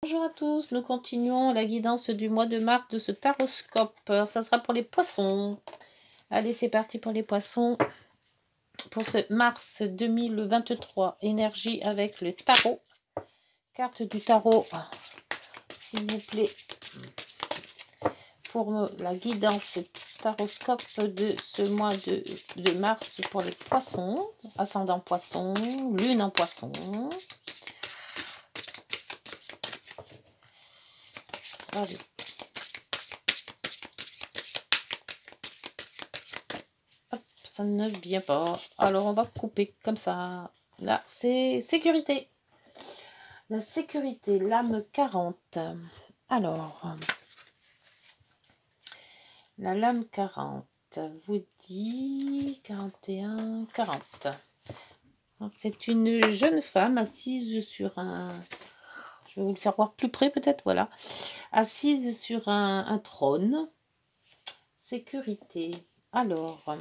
Bonjour à tous, nous continuons la guidance du mois de mars de ce taroscope. Ça sera pour les poissons. Allez, c'est parti pour les poissons. Pour ce mars 2023, énergie avec le tarot. Carte du tarot, s'il vous plaît, pour la guidance taroscope de ce mois de mars pour les poissons. Ascendant poisson, lune en poisson. Allez. Hop, ça ne vient pas. Alors, on va couper comme ça. Là, c'est sécurité. La sécurité, l'âme 40. Alors, la lame 40 vous dit 41, 40. C'est une jeune femme assise sur un... Je vais vous le faire voir plus près peut-être, voilà. Assise sur un trône. Sécurité. Alors,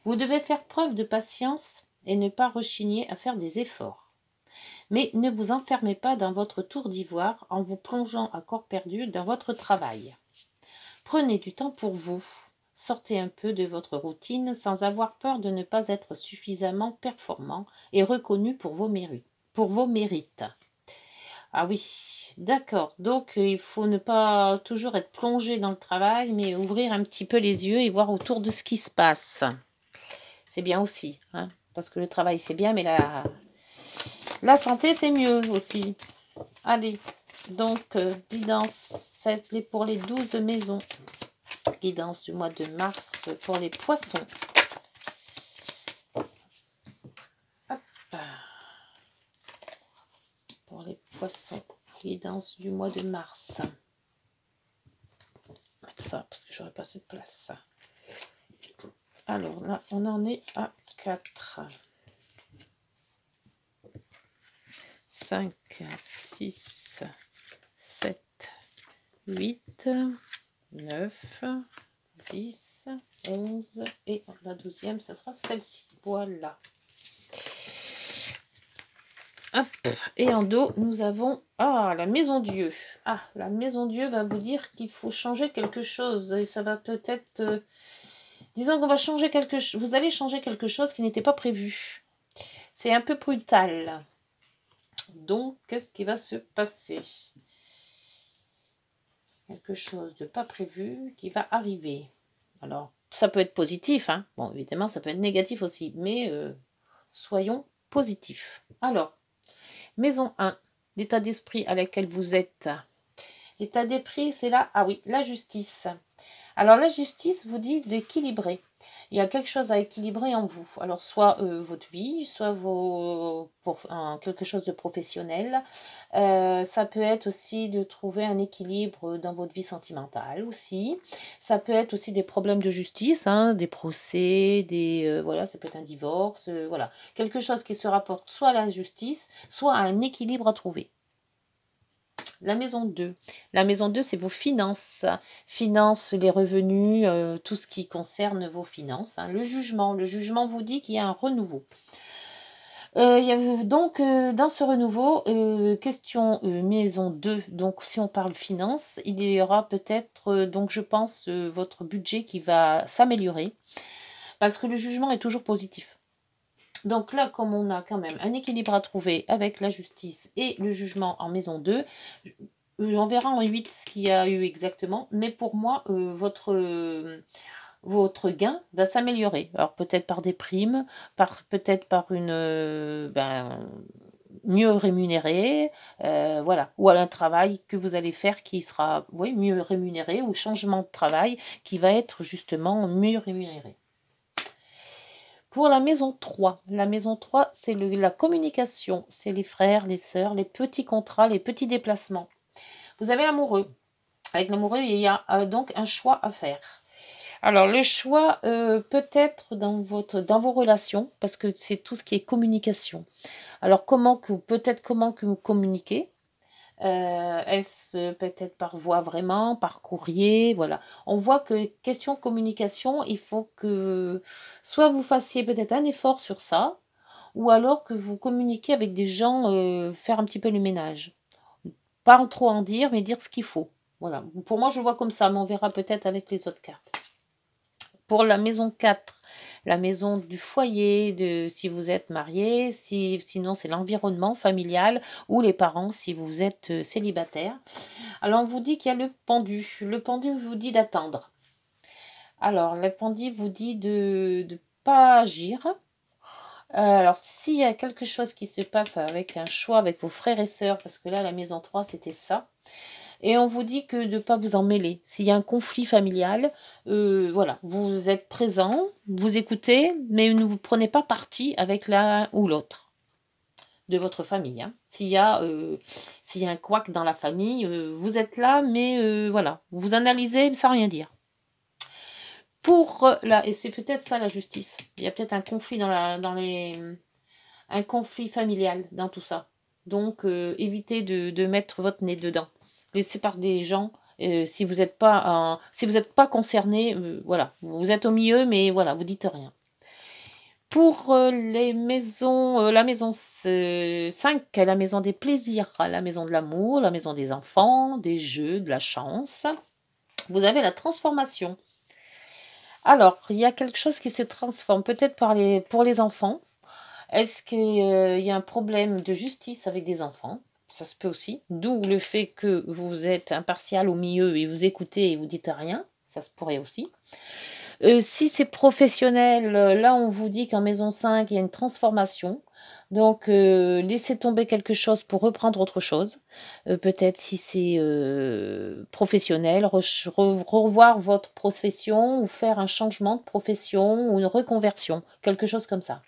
vous devez faire preuve de patience et ne pas rechigner à faire des efforts. Mais ne vous enfermez pas dans votre tour d'ivoire en vous plongeant à corps perdu dans votre travail. Prenez du temps pour vous. Sortez un peu de votre routine sans avoir peur de ne pas être suffisamment performant et reconnu pour vos mérites. Ah oui, d'accord. Donc, il faut ne pas toujours être plongé dans le travail, mais ouvrir un petit peu les yeux et voir autour de ce qui se passe. C'est bien aussi, hein, parce que le travail, c'est bien, mais la santé, c'est mieux aussi. Allez, donc, guidance, c'est pour les 12 maisons. Guidance du mois de mars pour les poissons. Hop. Pour les poissons, guidance du mois de mars. Je vais mettre ça parce que j'aurais pas assez de place. Alors là, on en est à 4. 5, 6, 7, 8, 9, 10, 11 et la 12e, ça sera celle-ci. Voilà. Hop. Et en dos, nous avons la maison Dieu. La maison Dieu va vous dire qu'il faut changer quelque chose. Et ça va peut-être... disons qu'on va changer quelque chose. Vous allez changer quelque chose qui n'était pas prévu. C'est un peu brutal. Donc, qu'est-ce qui va se passer? Quelque chose de pas prévu qui va arriver. Alors, ça peut être positif, hein. Bon, évidemment, ça peut être négatif aussi, mais soyons positifs. Alors, maison 1, l'état d'esprit à laquelle vous êtes. L'état d'esprit, c'est là, la justice. Alors, la justice vous dit d'équilibrer. Il y a quelque chose à équilibrer en vous. Alors, soit votre vie, soit quelque chose de professionnel. Ça peut être aussi de trouver un équilibre dans votre vie sentimentale aussi. Ça peut être aussi des problèmes de justice, hein, des procès, ça peut être un divorce, voilà. Quelque chose qui se rapporte soit à la justice, soit à un équilibre à trouver. La maison 2. La maison 2, c'est vos finances. Finances, les revenus, tout ce qui concerne vos finances. Hein. Le jugement vous dit qu'il y a un renouveau. Donc, dans ce renouveau, question maison 2, donc si on parle finances, il y aura peut-être, donc je pense, votre budget qui va s'améliorer. Parce que le jugement est toujours positif. Donc là, comme on a quand même un équilibre à trouver avec la justice et le jugement en maison 2, on verra en 8 ce qu'il y a eu exactement. Mais pour moi, votre gain va s'améliorer. Alors peut-être par des primes, peut-être par une mieux rémunéré, voilà. Ou à un travail que vous allez faire qui sera mieux rémunéré, ou changement de travail qui va être justement mieux rémunéré. Pour la maison 3, c'est la communication, c'est les frères, les sœurs, les petits contrats, les petits déplacements. Vous avez l'amoureux. Avec l'amoureux, il y a donc un choix à faire. Alors, le choix peut-être dans vos relations, parce que c'est tout ce qui est communication. Alors, comment que vous communiquez? Est-ce peut-être par voie vraiment, par courrier, voilà. On voit que question communication, il faut que soit vous fassiez peut-être un effort sur ça, ou alors que vous communiquez avec des gens, faire un petit peu le ménage. Pas en trop en dire, mais dire ce qu'il faut. Voilà. Pour moi, je le vois comme ça, mais on verra peut-être avec les autres cartes. Pour la maison 4, la maison du foyer, si vous êtes marié, sinon c'est l'environnement familial ou les parents si vous êtes célibataire. Alors on vous dit qu'il y a le pendu. Le pendu vous dit d'attendre. Alors le pendu vous dit de ne pas agir. Alors s'il y a quelque chose qui se passe avec un choix avec vos frères et sœurs, parce que là la maison 3 c'était ça. Et on vous dit que de ne pas vous en mêler. S'il y a un conflit familial, voilà, vous êtes présent, vous écoutez, mais ne vous prenez pas parti avec l'un ou l'autre de votre famille. Hein. S'il y a un couac dans la famille, vous êtes là, mais voilà, vous analysez sans rien dire. Et c'est peut-être ça la justice. Il y a peut-être un conflit un conflit familial dans tout ça. Donc, évitez de mettre votre nez dedans. Laissez par des gens, si vous n'êtes pas concerné, voilà, vous êtes au milieu, mais voilà, vous dites rien. Pour les maisons, la maison 5, la maison des plaisirs, la maison de l'amour, la maison des enfants, des jeux, de la chance, vous avez la transformation. Alors, il y a quelque chose qui se transforme, peut-être pour les enfants. Est-ce qu'il y a un problème de justice avec des enfants? Ça se peut aussi. D'où le fait que vous êtes impartial au milieu et vous écoutez et vous dites rien. Ça se pourrait aussi. Si c'est professionnel, là on vous dit qu'en maison 5, il y a une transformation. Donc laissez tomber quelque chose pour reprendre autre chose. Peut-être si c'est professionnel, revoir votre profession ou faire un changement de profession ou une reconversion. Quelque chose comme ça.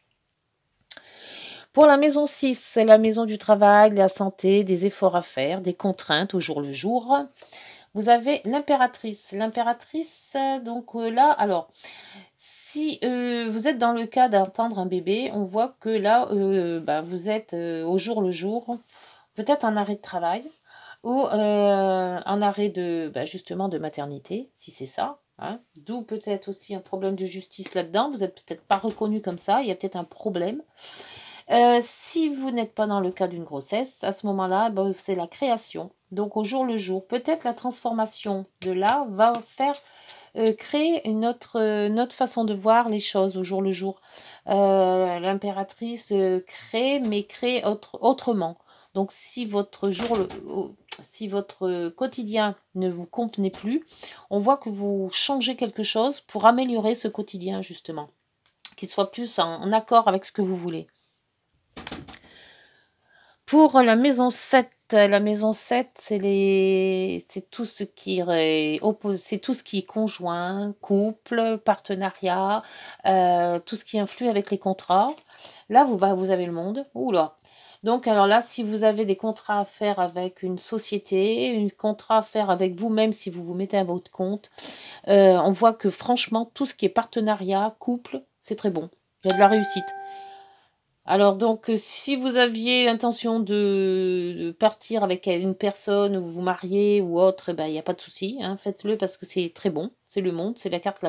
Pour la maison 6, c'est la maison du travail, de la santé, des efforts à faire, des contraintes au jour le jour. Vous avez l'impératrice. L'impératrice, donc là, alors, si vous êtes dans le cas d'attendre un bébé, on voit que là, vous êtes au jour le jour, peut-être un arrêt de travail ou un arrêt justement de maternité, si c'est ça. Hein. D'où peut-être aussi un problème de justice là-dedans. Vous n'êtes peut-être pas reconnu comme ça, il y a peut-être un problème. Si vous n'êtes pas dans le cas d'une grossesse, à ce moment-là, c'est la création. Donc au jour le jour, peut-être la transformation de là va faire créer une autre façon de voir les choses au jour le jour. L'impératrice crée, mais crée autrement. Donc si votre quotidien ne vous convenait plus, on voit que vous changez quelque chose pour améliorer ce quotidien justement, qu'il soit plus en accord avec ce que vous voulez. Pour la maison 7, c'est tout ce qui c'est tout ce qui est conjoint, couple, partenariat, tout ce qui influe avec les contrats. Là, vous avez le monde. Oula. Donc, alors là, si vous avez des contrats à faire avec une société, un contrat à faire avec vous-même si vous vous mettez à votre compte, on voit que franchement, tout ce qui est partenariat, couple, c'est très bon. Il y a de la réussite. Alors donc, si vous aviez l'intention de partir avec une personne, ou vous marier ou autre, il n'y a pas de souci, hein, faites-le parce que c'est très bon, c'est le monde, c'est la carte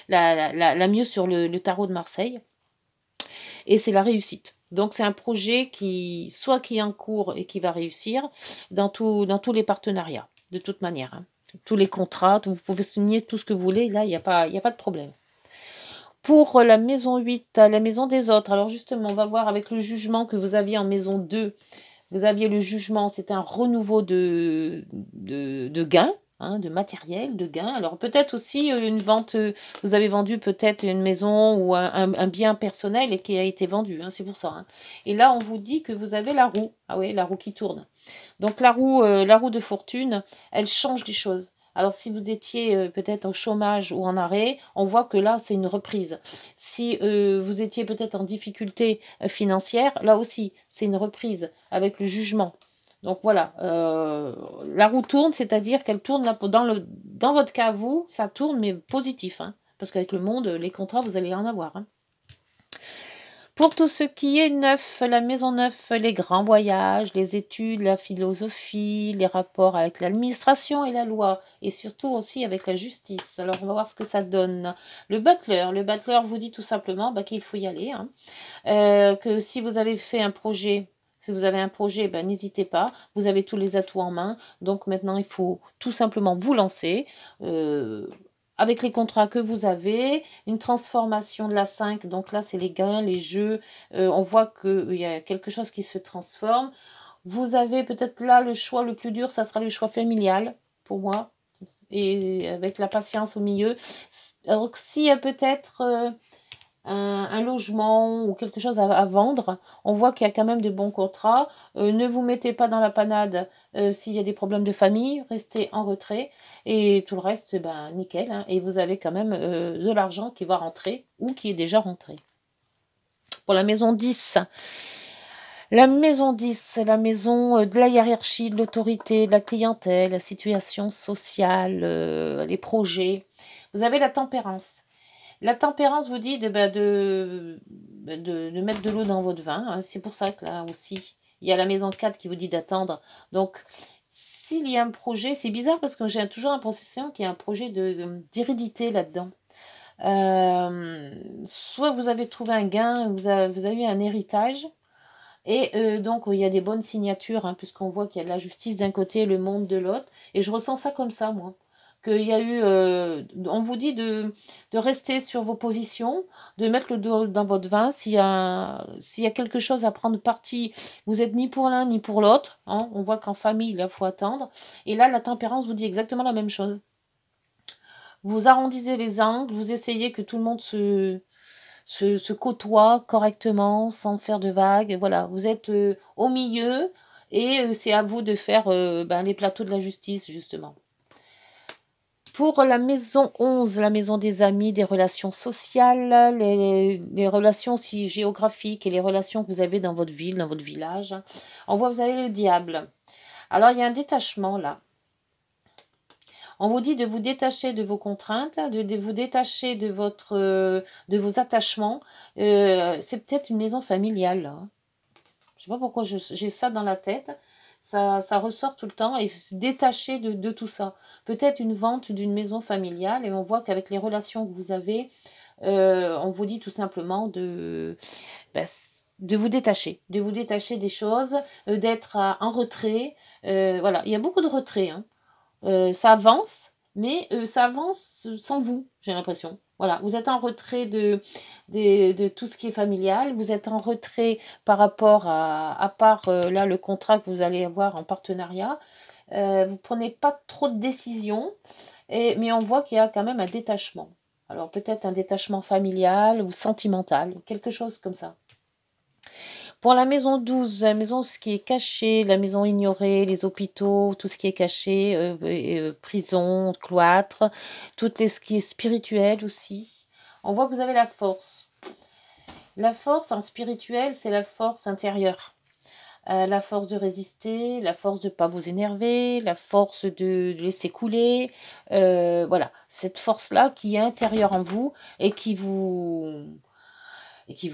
la mieux sur le tarot de Marseille, et c'est la réussite. Donc c'est un projet qui est en cours et qui va réussir dans tous les partenariats, de toute manière. Hein. Tous les contrats, vous pouvez signer tout ce que vous voulez, là il n'y a pas de problème. Pour la maison 8, la maison des autres, alors justement, on va voir avec le jugement que vous aviez en maison 2. Vous aviez le jugement, c'était un renouveau de gains, hein, de matériel, de gains. Alors peut-être aussi une vente, vous avez vendu peut-être une maison ou un bien personnel et qui a été vendu, hein, c'est pour ça. Hein. Et là, on vous dit que vous avez la roue. Ah oui, la roue qui tourne. Donc la roue de fortune, elle change les choses. Alors, si vous étiez peut-être au chômage ou en arrêt, on voit que là, c'est une reprise. Si vous étiez peut-être en difficulté financière, là aussi, c'est une reprise avec le jugement. Donc voilà, la roue tourne, c'est-à-dire qu'elle tourne là, dans votre cas, vous, ça tourne, mais positif. Hein, parce qu'avec le monde, les contrats, vous allez en avoir. Hein. Pour tout ce qui est neuf, la maison neuve, les grands voyages, les études, la philosophie, les rapports avec l'administration et la loi, et surtout aussi avec la justice. Alors on va voir ce que ça donne. Le butler vous dit tout simplement qu'il faut y aller, hein. Que si vous avez fait un projet, si vous avez un projet, n'hésitez pas, vous avez tous les atouts en main, donc maintenant il faut tout simplement vous lancer. Avec les contrats que vous avez, une transformation de la 5, donc là c'est les gains, les jeux, on voit qu'il y a quelque chose qui se transforme. Vous avez peut-être là le choix le plus dur, ça sera le choix familial pour moi, et avec la patience au milieu. Alors s'il y a peut-être un logement ou quelque chose à vendre, on voit qu'il y a quand même de bons contrats. Ne vous mettez pas dans la panade s'il y a des problèmes de famille, restez en retrait, et tout le reste, nickel, hein, et vous avez quand même de l'argent qui va rentrer ou qui est déjà rentré. Pour la maison 10, la maison 10, c'est la maison de la hiérarchie, de l'autorité, de la clientèle, la situation sociale, les projets. Vous avez la tempérance. La tempérance vous dit de mettre de l'eau dans votre vin, hein. C'est pour ça que là aussi, il y a la maison 4 qui vous dit d'attendre. Donc, s'il y a un projet, c'est bizarre parce que j'ai toujours l'impression qu'il y a un projet d'hérédité là-dedans. Soit vous avez trouvé un gain, vous avez eu un héritage, et donc il y a des bonnes signatures, hein, puisqu'on voit qu'il y a de la justice d'un côté et le monde de l'autre. Et je ressens ça comme ça, moi. Qu'il y a eu, on vous dit de rester sur vos positions, de mettre le dos dans votre vin. S'il y a quelque chose à prendre parti, vous n'êtes ni pour l'un ni pour l'autre, hein. On voit qu'en famille, il faut attendre. Et là, la tempérance vous dit exactement la même chose. Vous arrondissez les angles, vous essayez que tout le monde se côtoie correctement, sans faire de vagues. Voilà, vous êtes au milieu, et c'est à vous de faire les plateaux de la justice, justement. Pour la maison 11, la maison des amis, des relations sociales, les relations aussi géographiques et les relations que vous avez dans votre ville, dans votre village. On voit, vous avez le diable. Alors, il y a un détachement là. On vous dit de vous détacher de vos contraintes, de vous détacher de vos attachements. C'est peut-être une maison familiale, là. Je ne sais pas pourquoi j'ai ça dans la tête. Ça ressort tout le temps, et se détacher de tout ça. Peut-être une vente d'une maison familiale, et on voit qu'avec les relations que vous avez, on vous dit tout simplement de vous détacher. De vous détacher des choses, d'être en retrait. Voilà, il y a beaucoup de retrait, hein. Ça avance, mais ça avance sans vous, j'ai l'impression. Voilà, vous êtes en retrait de tout ce qui est familial, vous êtes en retrait par rapport à part là le contrat que vous allez avoir en partenariat. Vous ne prenez pas trop de décisions, mais on voit qu'il y a quand même un détachement. Alors peut-être un détachement familial ou sentimental, quelque chose comme ça. Pour la maison 12, la maison, ce qui est caché, la maison ignorée, les hôpitaux, tout ce qui est caché, prison, cloître, ce qui est spirituel aussi. On voit que vous avez la force. La force en spirituel, c'est la force intérieure. La force de résister, la force de ne pas vous énerver, la force de laisser couler. Voilà, cette force-là qui est intérieure en vous et qui vous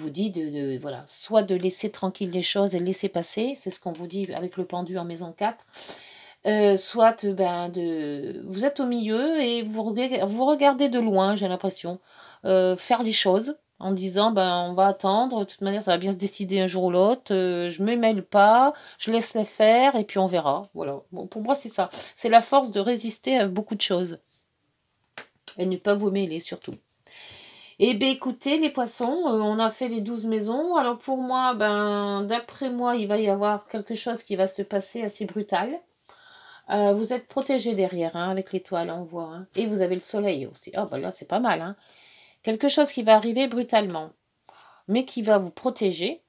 dit voilà, soit de laisser tranquille les choses et laisser passer, c'est ce qu'on vous dit avec le pendu en maison 4, soit vous êtes au milieu et vous regardez de loin, j'ai l'impression, faire les choses en disant on va attendre, de toute manière ça va bien se décider un jour ou l'autre, je me mêle pas, je laisse les faire et puis on verra. Voilà, bon, pour moi c'est ça, c'est la force de résister à beaucoup de choses et ne pas vous mêler surtout. Eh bien, écoutez, les poissons, on a fait les 12 maisons. Alors pour moi, d'après moi, il va y avoir quelque chose qui va se passer assez brutal. Vous êtes protégés derrière, hein, avec l'étoile, on voit. Hein. Et vous avez le soleil aussi. Oh, là, c'est pas mal. Hein. Quelque chose qui va arriver brutalement, mais qui va vous protéger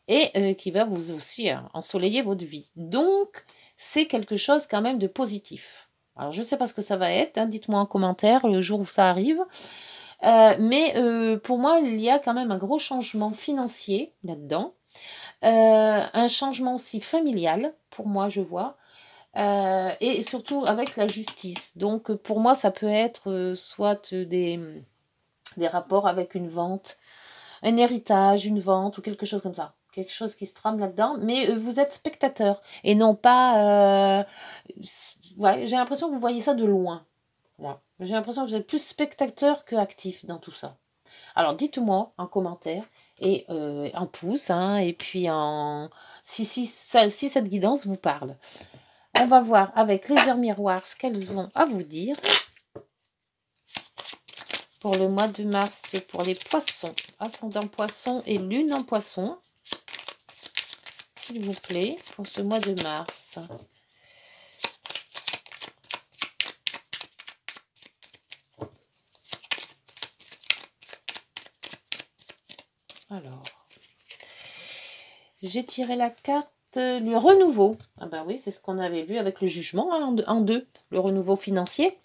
et qui va vous aussi ensoleiller votre vie. Donc, c'est quelque chose quand même de positif. Alors, je ne sais pas ce que ça va être. Hein, dites-moi en commentaire le jour où ça arrive. Mais pour moi, il y a quand même un gros changement financier là-dedans. Un changement aussi familial, pour moi, je vois. Et surtout avec la justice. Donc, pour moi, ça peut être soit des rapports avec une vente, un héritage, une vente ou quelque chose comme ça. Quelque chose qui se trame là-dedans. Mais vous êtes spectateur et non pas... ouais, j'ai l'impression que vous voyez ça de loin. Ouais. J'ai l'impression que vous êtes plus spectateur que actif dans tout ça. Alors dites-moi en commentaire et en pouce, hein, et puis en si cette guidance vous parle. On va voir avec les heures miroirs ce qu'elles vont à vous dire pour le mois de mars pour les poissons, ascendant poisson et lune en poisson. S'il vous plaît, pour ce mois de mars. Alors, j'ai tiré la carte le renouveau. Ah ben oui, c'est ce qu'on avait vu avec le jugement hein, en deux, le renouveau financier.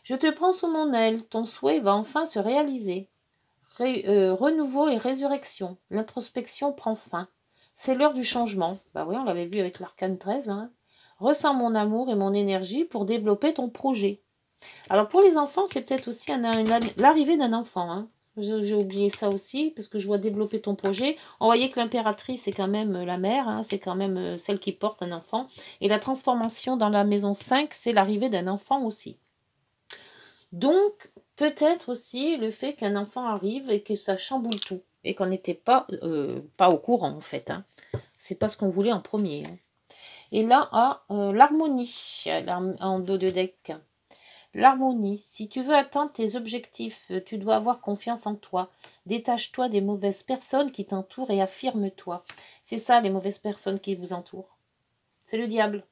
Je te prends sous mon aile, ton souhait va enfin se réaliser. Renouveau et résurrection, l'introspection prend fin. C'est l'heure du changement. Bah oui, on l'avait vu avec l'arcane 13. Hein. Ressens mon amour et mon énergie pour développer ton projet. Alors pour les enfants, c'est peut-être aussi l'arrivée d'un enfant. Hein. J'ai oublié ça aussi, parce que je vois développer ton projet. On voyait que l'impératrice, c'est quand même la mère, hein, c'est quand même celle qui porte un enfant. Et la transformation dans la maison 5, c'est l'arrivée d'un enfant aussi. Donc, peut-être aussi le fait qu'un enfant arrive et que ça chamboule tout. Et qu'on n'était pas au courant, en fait. Hein. C'est pas ce qu'on voulait en premier. Hein. Et là, l'harmonie, en dos de deck. L'harmonie. Si tu veux atteindre tes objectifs, tu dois avoir confiance en toi. Détache-toi des mauvaises personnes qui t'entourent et affirme-toi. C'est ça, les mauvaises personnes qui vous entourent. C'est le diable.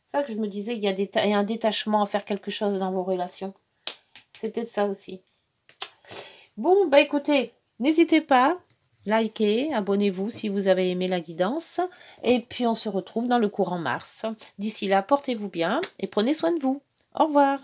C'est ça que je me disais, il y a un détachement à faire quelque chose dans vos relations. C'est peut-être ça aussi. Bon, bah écoutez, n'hésitez pas, likez, abonnez-vous si vous avez aimé la guidance. Et puis on se retrouve dans le courant mars. D'ici là, portez-vous bien et prenez soin de vous. Au revoir.